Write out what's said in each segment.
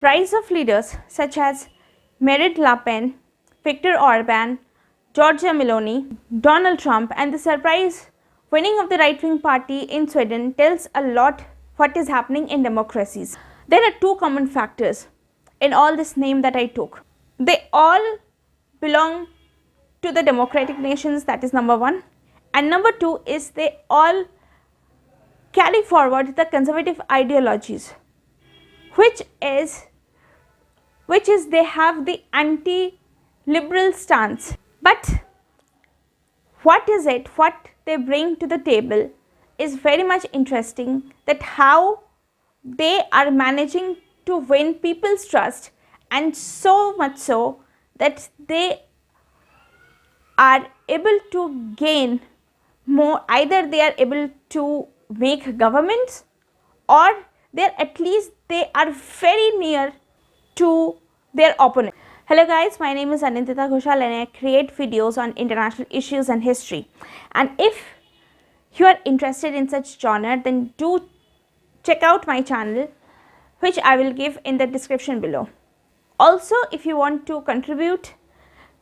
rise of leaders such as Marine Le Pen, Viktor Orban, Giorgia Meloni, Donald Trump, and the surprise winning of the right-wing party in Sweden tells a lot what is happening in democracies. There are two common factors in all this name that I took. They all belong to the democratic nations, that is number one. And number two is they all carry forward the conservative ideologies, which is they have the anti-liberal stance. But what is it, what they bring to the table is very much interesting, that how they are managing to win people's trust, and so much so that they are able to gain more, either they are able to make governments or they are very near to their opponent. Hello guys, my name is Anintita Ghoshal and I create videos on international issues and history. And if you are interested in such genre, then do check out my channel, which I will give in the description below. Also, if you want to contribute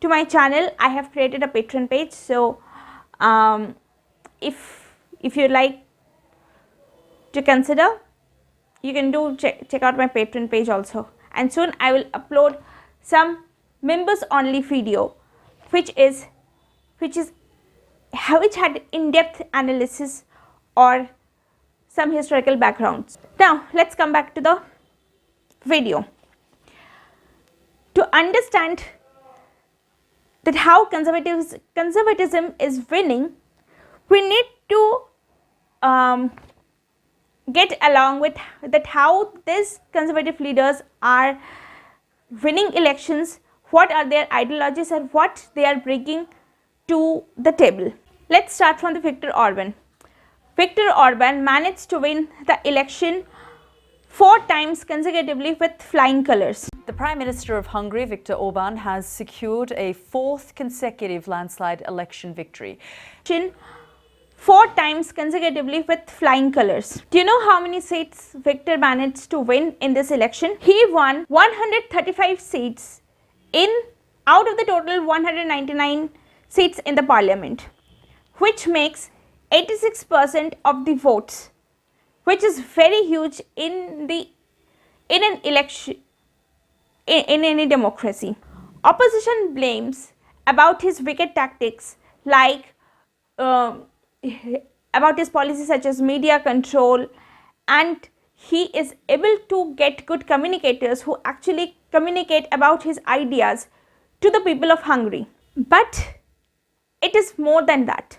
to my channel, I have created a Patreon page. So if you like to consider, you can do check out my Patreon page also. And soon I will upload some members only video which had in-depth analysis or some historical backgrounds. Now let's come back to the video. To understand that how conservatism is winning, we need to get along with that how these conservative leaders are winning elections, what are their ideologies and what they are bringing to the table. Let's start from the Viktor Orban. Viktor Orban managed to win the election 4 times consecutively with flying colors. The Prime Minister of Hungary, Viktor Orban, has secured a 4th consecutive landslide election victory. 4 times consecutively with flying colors. Do you know how many seats Viktor managed to win in this election? He won 135 seats out of the total 199 seats in the parliament, which makes 86% of the votes, which is very huge in an election in any democracy. Opposition blames about his wicked tactics, like about his policies such as media control, and he is able to get good communicators who actually communicate about his ideas to the people of Hungary. But it is more than that.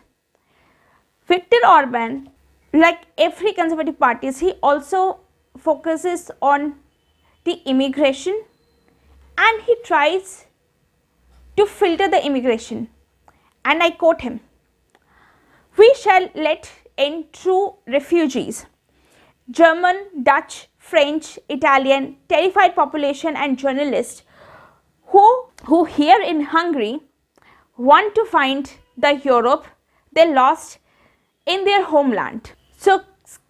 Viktor Orban, like every conservative parties, he also focuses on the immigration and he tries to filter the immigration. And I quote him, "We shall let in true refugees, German, Dutch, French, Italian, terrified population and journalists who here in Hungary want to find the Europe they lost in their homeland." So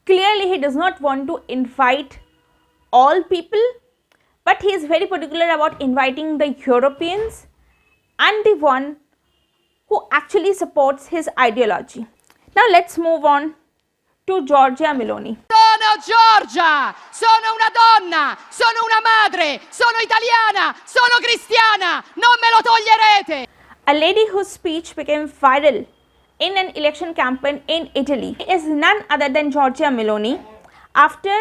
clearly he does not want to invite all people, but he is very particular about inviting the Europeans and the one who actually supports his ideology. Now let's move on to Giorgia Meloni. Sono Giorgia, sono una donna, sono una madre, sono italiana, sono cristiana, non me lo toglierete. A lady whose speech became viral in an election campaign in Italy is none other than Giorgia Meloni. After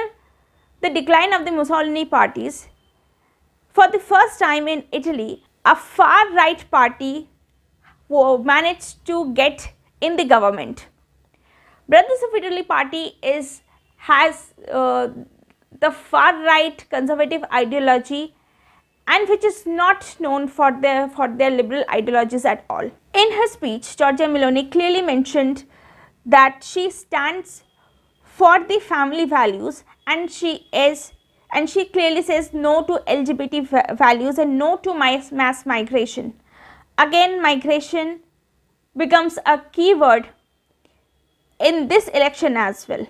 the decline of the Mussolini parties, for the first time in Italy, a far-right party managed to get in the government. Brothers of Italy party has the far-right conservative ideology, and which is not known for their liberal ideologies at all. In her speech, Giorgia Meloni clearly mentioned that she stands for the family values, and she clearly says no to LGBT values and no to mass migration. Again, migration becomes a key word in this election as well.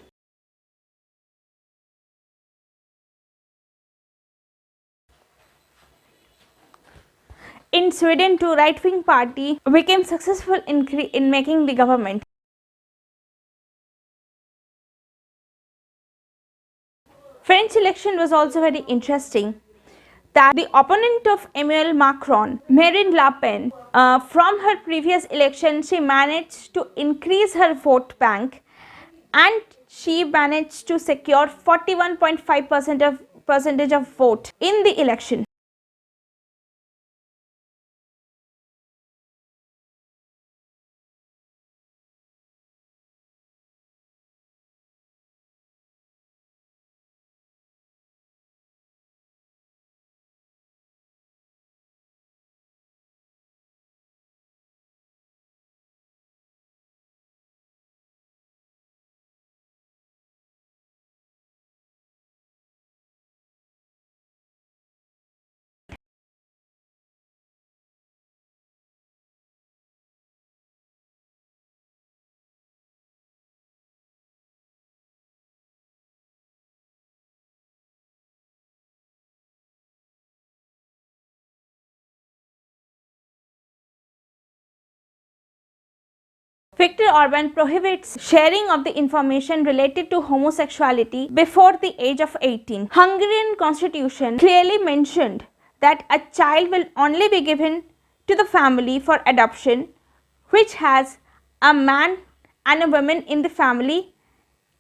in Sweden too, right-wing party became successful in making the government. French election was also very interesting, that the opponent of Emmanuel Macron, Marine Le Pen, from her previous election, she managed to increase her vote bank and she managed to secure 41.5% of percentage of vote in the election. Viktor Orban prohibits sharing of the information related to homosexuality before the age of 18. Hungarian constitution clearly mentioned that a child will only be given to the family for adoption which has a man and a woman in the family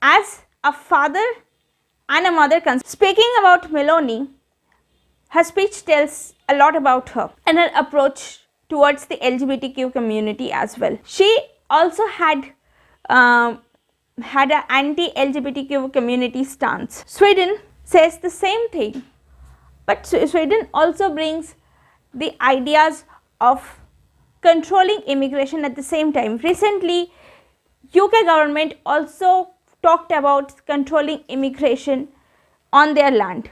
as a father and a mother. Speaking about Meloni, her speech tells a lot about her and her approach towards the LGBTQ community as well. She also had an anti-LGBTQ community stance. Sweden says the same thing, but Sweden also brings the ideas of controlling immigration at the same time. Recently, UK government also talked about controlling immigration on their land.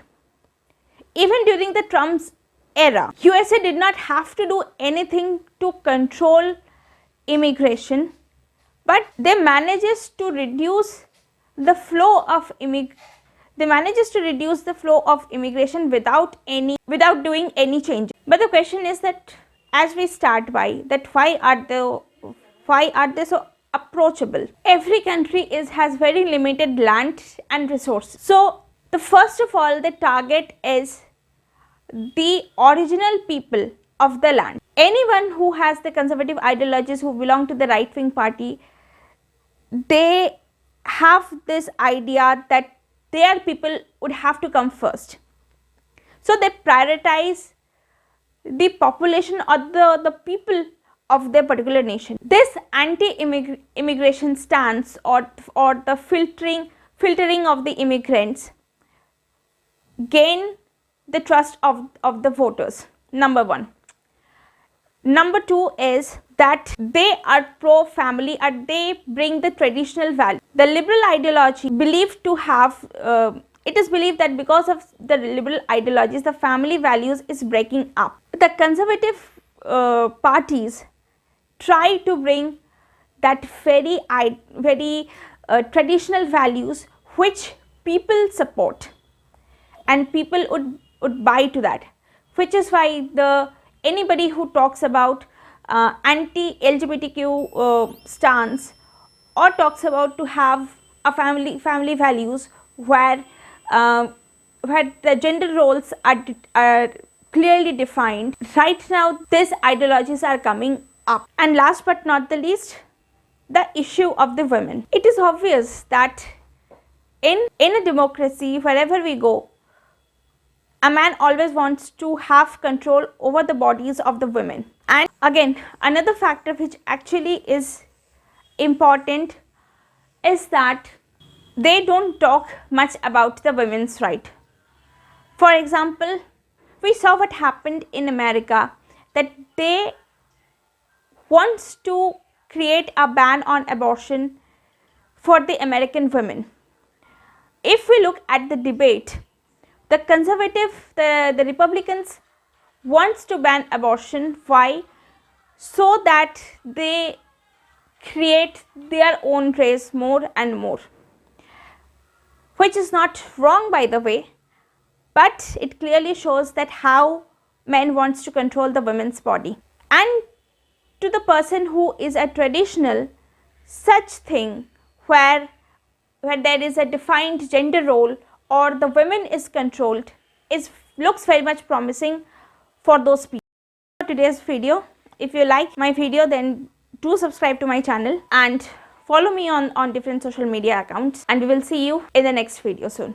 Even during the Trump's era, USA did not have to do anything to control immigration, but they manages to reduce the flow of immigration without doing any change. But the question is that, as we start by that, why are they so approachable? Every country has very limited land and resources. So the first of all, the target is the original people of the land. Anyone who has the conservative ideologies, who belong to the right-wing party, they have this idea that their people would have to come first. So they prioritize the population or the people of their particular nation. This anti-immigration stance or the filtering of the immigrants gain the trust of the voters, number one. Number two is that they are pro-family and they bring the traditional value. The liberal ideology believed to have, it is believed that because of the liberal ideologies, the family values is breaking up. The conservative parties try to bring that very traditional values which people support and people would buy to that, which is why anybody who talks about anti-LGBTQ stance or talks about to have a family values where the gender roles are clearly defined. Right now, these ideologies are coming up. And last but not the least, the issue of the women. It is obvious that in a democracy, wherever we go, a man always wants to have control over the bodies of the women. And again, another factor which actually is important is that they don't talk much about the women's right. For example, we saw what happened in America, that they wants to create a ban on abortion for the American women. If we look at the debate, the Republicans wants to ban abortion. Why? So that they create their own race more and more, which is not wrong, by the way, but it clearly shows that how men wants to control the women's body. And to the person who is a traditional such thing where there is a defined gender role or the women is controlled looks very much promising for those people. For today's video, if you like my video, then do subscribe to my channel and follow me on different social media accounts, and we will see you in the next video soon.